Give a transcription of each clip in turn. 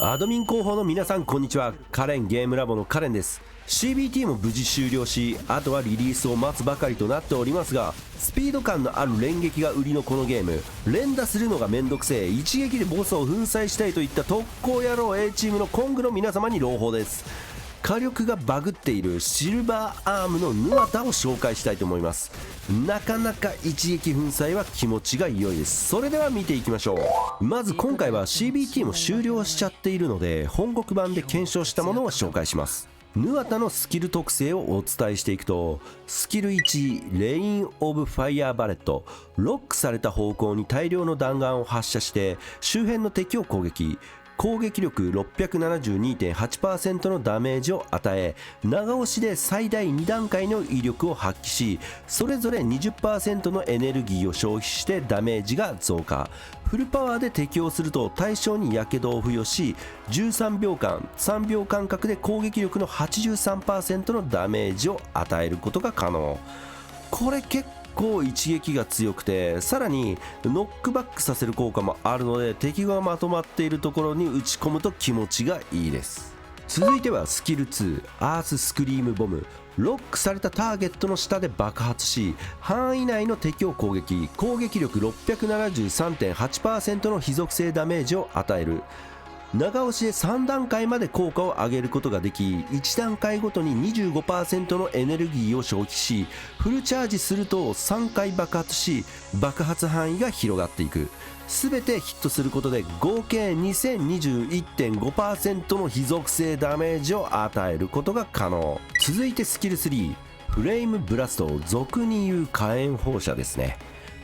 アドミン広報の皆さんこんにちは。カレンゲームラボのカレンです。 CBT も無事終了し、あとはリリースを待つばかりとなっておりますが、スピード感のある連撃が売りのこのゲーム、連打するのがめんどくせえ、一撃でボスを粉砕したいといった特攻野郎 A チームのコングの皆様に朗報です。火力がバグっているシルバーアームのヌアタを紹介したいと思います。なかなか一撃粉砕は気持ちが良いです。それでは見ていきましょう。まず今回は CBT も終了しちゃっているので、本国版で検証したものを紹介します。ヌアタのスキル特性をお伝えしていくと、スキル1、レイン・オブ・ファイヤー・バレット。ロックされた方向に大量の弾丸を発射して周辺の敵を攻撃。攻撃力 672.8% のダメージを与え、長押しで最大2段階の威力を発揮し、それぞれ 20% のエネルギーを消費してダメージが増加。フルパワーで適用すると対象に火傷を付与し、13秒間3秒間隔で攻撃力の 83% のダメージを与えることが可能。これ結構一撃が強くて、さらにノックバックさせる効果もあるので、敵がまとまっているところに打ち込むと気持ちがいいです。続いてはスキル2、アーススクリームボム。ロックされたターゲットの下で爆発し、範囲内の敵を攻撃。攻撃力 673.8% の非属性ダメージを与える。長押しで3段階まで効果を上げることができ、1段階ごとに 25% のエネルギーを消費し、フルチャージすると3回爆発し、爆発範囲が広がっていく。全てヒットすることで合計 2021.5% の非属性ダメージを与えることが可能。続いてスキル3、フレイムブラスト。俗に言う火炎放射ですね。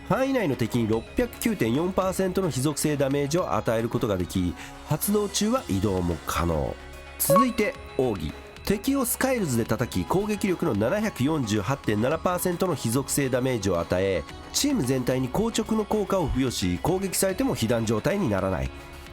範囲内の敵に 609.4% の非属性ダメージを与えることができ、発動中は移動も可能。続いて奥義。敵をスカイルズで叩き、攻撃力の 748.7% の非属性ダメージを与え、チーム全体に硬直の効果を付与し、攻撃されても被弾状態にならない。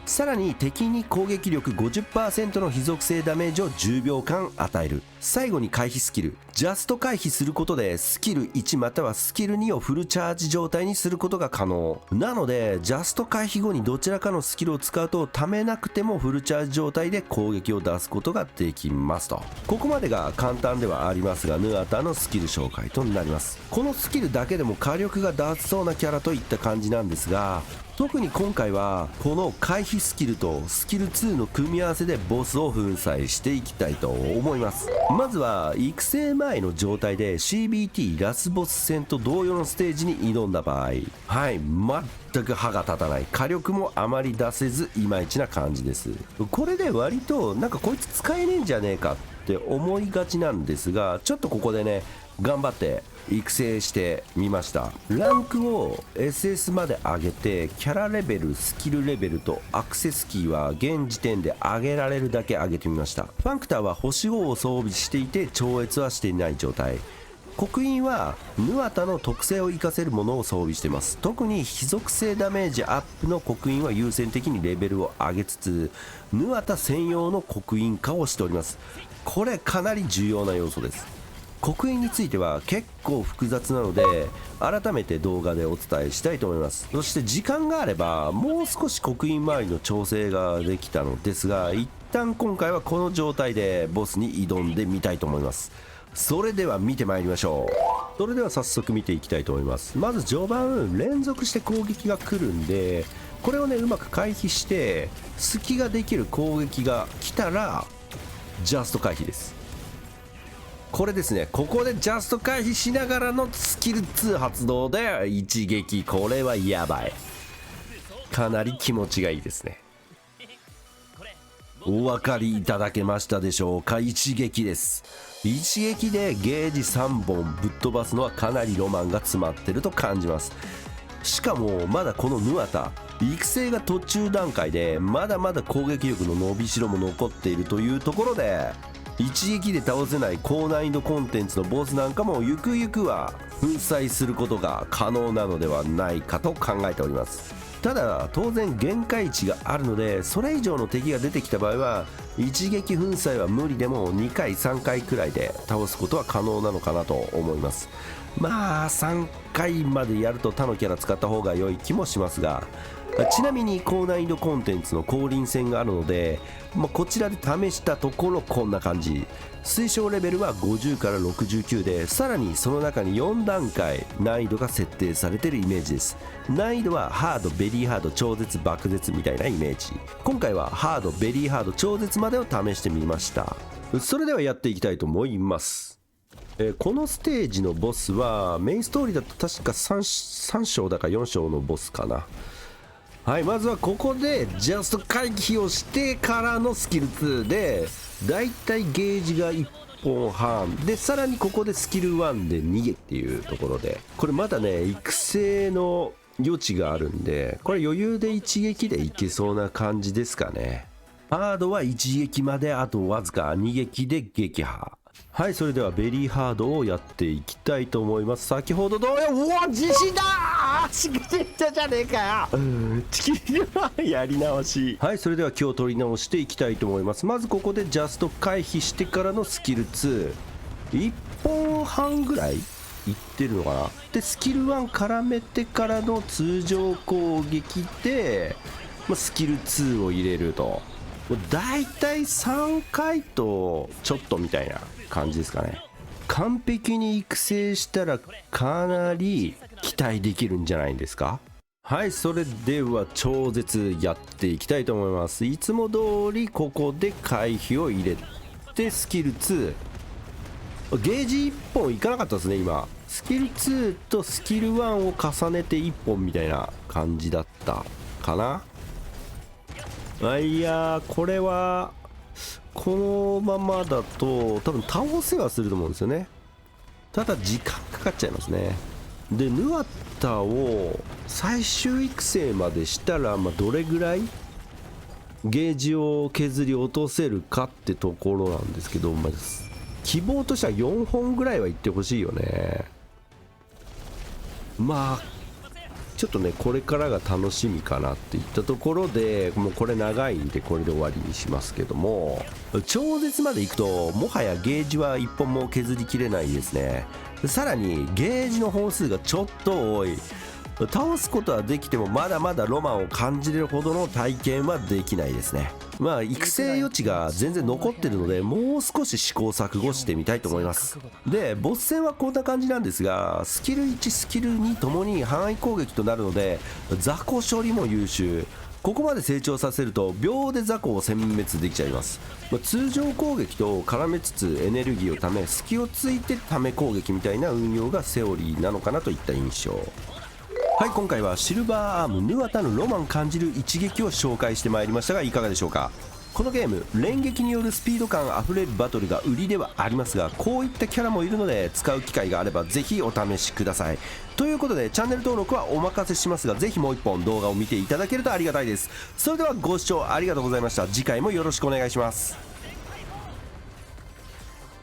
さらに敵に攻撃力 50% の非属性ダメージを10秒間与える。最後に回避スキル、ジャスト回避することでスキル1またはスキル2をフルチャージ状態にすることが可能なので、ジャスト回避後にどちらかのスキルを使うとためなくてもフルチャージ状態で攻撃を出すことができますと。ここまでが簡単ではありますが、ヌアタのスキル紹介となります。このスキルだけでも火力が出せそうなキャラといった感じなんですが、特に今回はこの回避スキルとスキル2の組み合わせでボスを粉砕していきたいと思います。まずは育成前の状態で CBT ラスボス戦と同様のステージに挑んだ場合、全く歯が立たない、火力もあまり出せずいまいちな感じです。これで割となんかこいつ使えねえんじゃねえかって思いがちなんですが、ちょっとここでね頑張って育成してみました。ランクを SS まで上げて、キャラレベル、スキルレベルとアクセスキーは現時点で上げられるだけ上げてみました。ファンクターは星5を装備していて超越はしていない状態。刻印はヌアタの特性を活かせるものを装備しています。特に非属性ダメージアップの刻印は優先的にレベルを上げつつ、ヌアタ専用の刻印化をしております。これかなり重要な要素です。刻印については結構複雑なので、改めて動画でお伝えしたいと思います。そして時間があればもう少し刻印周りの調整ができたのですが、一旦今回はこの状態でボスに挑んでみたいと思います。それでは見てまいりましょう。それでは早速見ていきたいと思います。まず序盤連続して攻撃が来るんで、これをねうまく回避して隙ができる攻撃が来たらジャスト回避です。これですね、ここでジャスト回避しながらのスキル2発動で一撃。これはやばい、かなり気持ちがいいですね。お分かりいただけましたでしょうか。一撃です。一撃でゲージ3本ぶっ飛ばすのはかなりロマンが詰まってると感じます。しかもまだこのヌアタ育成が途中段階で、まだまだ攻撃力の伸びしろも残っているというところで、一撃で倒せない高難易度コンテンツのボスなんかもゆくゆくは粉砕することが可能なのではないかと考えております。ただ当然限界値があるので、それ以上の敵が出てきた場合は一撃粉砕は無理でも2回3回くらいで倒すことは可能なのかなと思います。まあ3回までやると他のキャラ使った方が良い気もしますが、ちなみに高難易度コンテンツの降臨戦があるので、こちらで試したところこんな感じ。推奨レベルは50から69で、さらにその中に4段階難易度が設定されているイメージです。難易度はハード、ベリーハード、超絶、爆絶みたいなイメージ。今回はハード、ベリーハード、超絶までを試してみました。それではやっていきたいと思います。このステージのボスはメインストーリーだと確か 3章だか4章のボスかな。はい、まずはここでジャスト回避をしてからのスキル2で、だいたいゲージが1本半で、さらにここでスキル1で逃げっていうところで、これまだね育成の余地があるんで、これ余裕で一撃でいけそうな感じですかね。ハードは一撃まであとわずか2撃で撃破。はい、それではベリーハードをやっていきたいと思います。先ほど同様、うわ、地震だー、しくじったじゃねえかよ、地球はやり直し。はい、それでは今日取り直していきたいと思います。まずここでジャスト回避してからのスキル2、1本半ぐらいいってるのかな。でスキル1絡めてからの通常攻撃で、スキル2を入れると、だいたい3回とちょっとみたいな感じですかね。完璧に育成したらかなり期待できるんじゃないですか。はい、それでは超絶やっていきたいと思います。いつも通りここで回避を入れてスキル2、ゲージ1本いかなかったですね。今スキル2とスキル1を重ねて1本みたいな感じだったかな。いやー、これはこのままだと多分倒せはすると思うんですよね。ただ時間かかっちゃいますね。でヌアッタを最終育成までしたら、どれぐらいゲージを削り落とせるかってところなんですけど、希望としては4本ぐらいはいってほしいよね。ちょっとね、これからが楽しみかなっていったところで、もうこれ長いんでこれで終わりにしますけども、超絶まで行くともはやゲージは1本も削りきれないですね。さらにゲージの本数がちょっと多い。倒すことはできてもまだまだロマンを感じれるほどの体験はできないですね。育成余地が全然残ってるので、もう少し試行錯誤してみたいと思います。でボス戦はこんな感じなんですが、スキル1スキル2ともに範囲攻撃となるので、雑魚処理も優秀。ここまで成長させると秒で雑魚を殲滅できちゃいます。通常攻撃と絡めつつエネルギーをため、隙をついてため攻撃みたいな運用がセオリーなのかなといった印象。はい、今回はシルバーアームヌアタのロマン感じる一撃を紹介してまいりましたが、いかがでしょうか。このゲーム連撃によるスピード感あふれるバトルが売りではありますが、こういったキャラもいるので使う機会があればぜひお試しください。ということでチャンネル登録はお任せしますが、ぜひもう一本動画を見ていただけるとありがたいです。それではご視聴ありがとうございました。次回もよろしくお願いします。